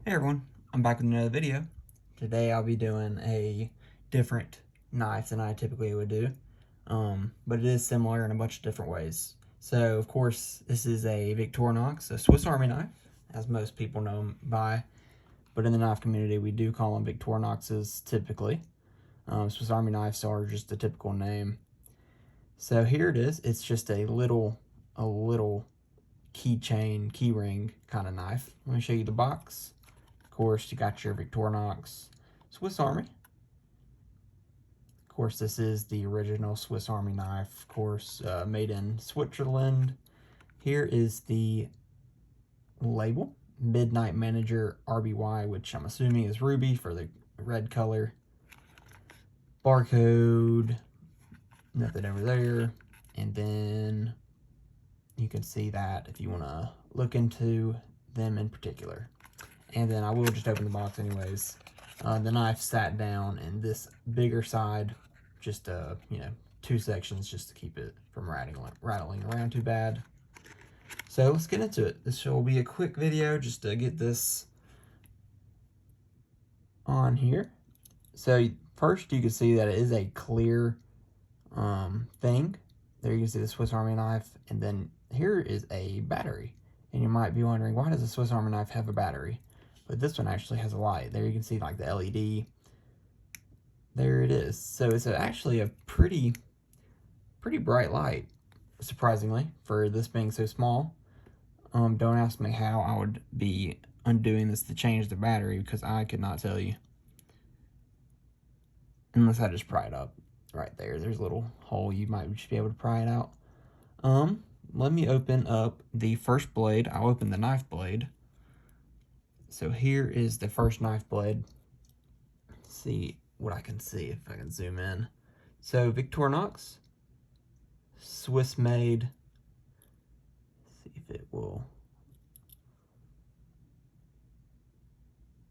Hey everyone, I'm back with another video. Today I'll be doing a different knife than I typically would do, but it is similar in a bunch of different ways. So of course this is a Victorinox, a Swiss Army knife, as most people know them by, but in the knife community we do call them Victorinoxes typically. Swiss Army knives are just the typical name. So here it is. It's just a little keychain, key ring kind of knife. Let me show you the box. Of course, you got your Victorinox Swiss Army. Of course, this is the original Swiss Army knife, of course, made in Switzerland. Here is the label, Midnite Manager RBY, which I'm assuming is ruby for the red color. Barcode, nothing over there. And then you can see that if you want to look into them in particular. And then I will just open the box anyways. The knife sat down in this bigger side, just two sections just to keep it from rattling around too bad. So let's get into it. This will be a quick video just to get this on here. So first you can see that it is a clear thing. There you can see the Swiss Army knife, and then here is a battery. And you might be wondering, why does a Swiss Army knife have a battery? But this one actually has a light. There you can see like the LED. There it is. So it's actually a pretty bright light, surprisingly, for this being so small. Don't ask me how I would be undoing this to change the battery, because I could not tell you. Unless I just pry it up. Right there, there's a little hole. You might just be able to pry it out. Let me open up the first blade. I'll open the knife blade. So here is the first knife blade. Let's see what I can see if I can zoom in. So Victorinox, Swiss made. See if it will.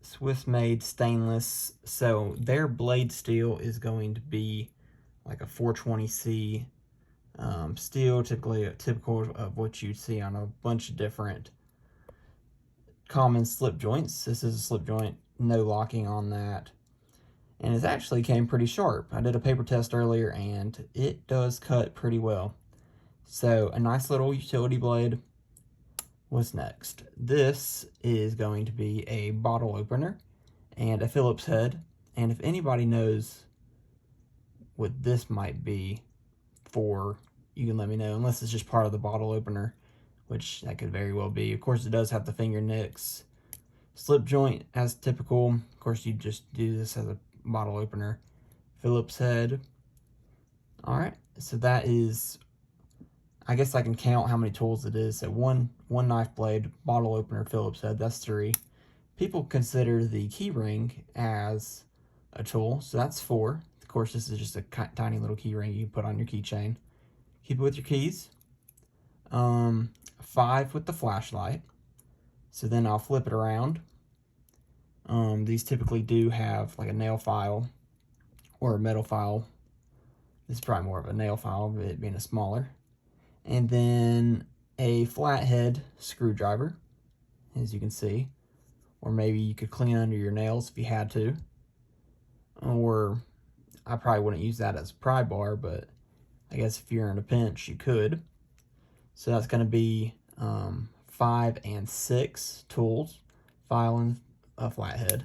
Swiss made stainless. So their blade steel is going to be like a 420C steel, typical of what you'd see on a bunch of different common slip joints. This is a slip joint, no locking on that, and it actually came pretty sharp. I did a paper test earlier and it does cut pretty well. So a nice little utility blade. What's next? This is going to be a bottle opener and a Phillips head, and if anybody knows what this might be for, you can let me know, unless it's just part of the bottle opener, which that could very well be. Of course, it does have the finger nicks. Slip joint as typical. Of course, you just do this as a bottle opener. Phillips head. All right, so that is, I guess I can count how many tools it is. So one knife blade, bottle opener, Phillips head, that's 3. People consider the key ring as a tool, so that's 4. Of course, this is just a tiny little key ring you can put on your keychain. Keep it with your keys. 5 with the flashlight. So then I'll flip it around. These typically do have like a nail file or a metal file. This is probably more of a nail file, it being a smaller. And then a flathead screwdriver, as you can see. Or maybe you could clean under your nails if you had to. Or I probably wouldn't use that as a pry bar, but I guess if you're in a pinch, you could. So that's going to be 5 and 6 tools, file and a flathead.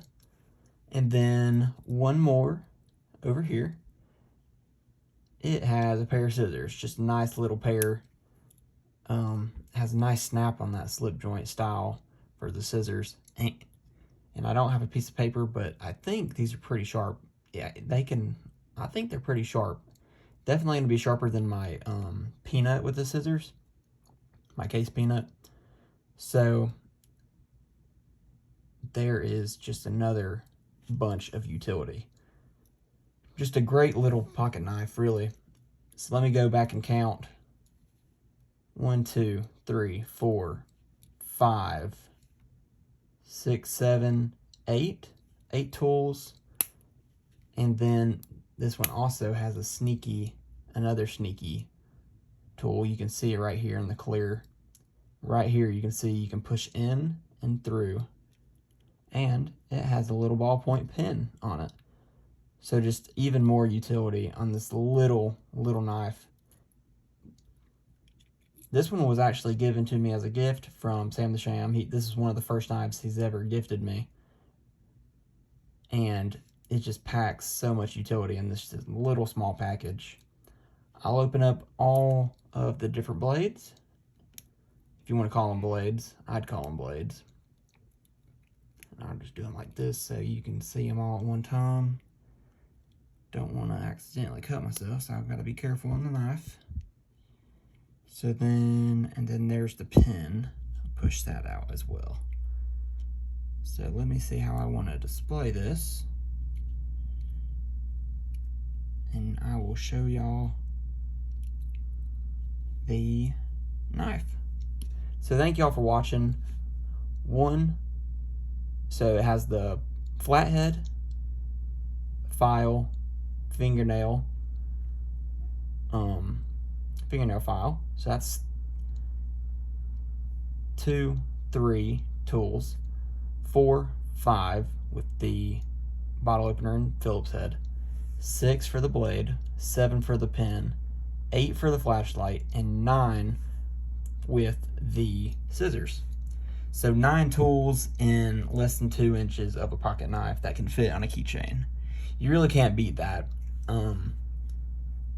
And then one more over here. It has a pair of scissors, just a nice little pair. Has a nice snap on that slip joint style for the scissors. And I don't have a piece of paper, but I think these are pretty sharp. Yeah, I think they're pretty sharp. Definitely going to be sharper than my peanut with the scissors. My case peanut. So there is just another bunch of utility. Just a great little pocket knife, really. So let me go back and count. 1, 2, 3, 4, 5, 6, 7, 8. 8 tools. And then this one also has another sneaky tool. You can see it right here in the clear. Right here you can see you can push in and through and it has a little ballpoint pen on it. So just even more utility on this little knife. This one was actually given to me as a gift from Sam the Sham. This is one of the first knives he's ever gifted me. And it just packs so much utility in this little small package. I'll open up all of the different blades. If you want to call them blades, I'd call them blades. And I'll just do them like this so you can see them all at one time. Don't want to accidentally cut myself, so I've got to be careful on the knife. So then, and then there's the pen. I'll push that out as well. So let me see how I want to display this. And I will show y'all the knife. So thank y'all for watching. So it has the flathead, file, fingernail file. So that's 2, 3 tools. 4, 5 with the bottle opener and Phillips head. 6 for the blade, 7 for the pen, 8 for the flashlight, and 9 with the scissors. So 9 tools in less than 2 inches of a pocket knife that can fit on a keychain. You really can't beat that.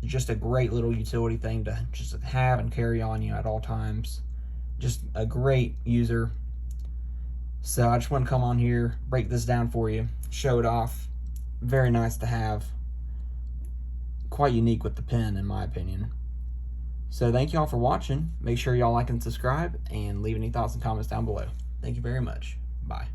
Just a great little utility thing to just have and carry on you at all times. Just a great user. So I just want to come on here, break this down for you, show it off. Very nice to have. Quite unique with the pen, in my opinion. So thank y'all for watching. Make sure y'all like and subscribe, and leave any thoughts and comments down below. Thank you very much. Bye.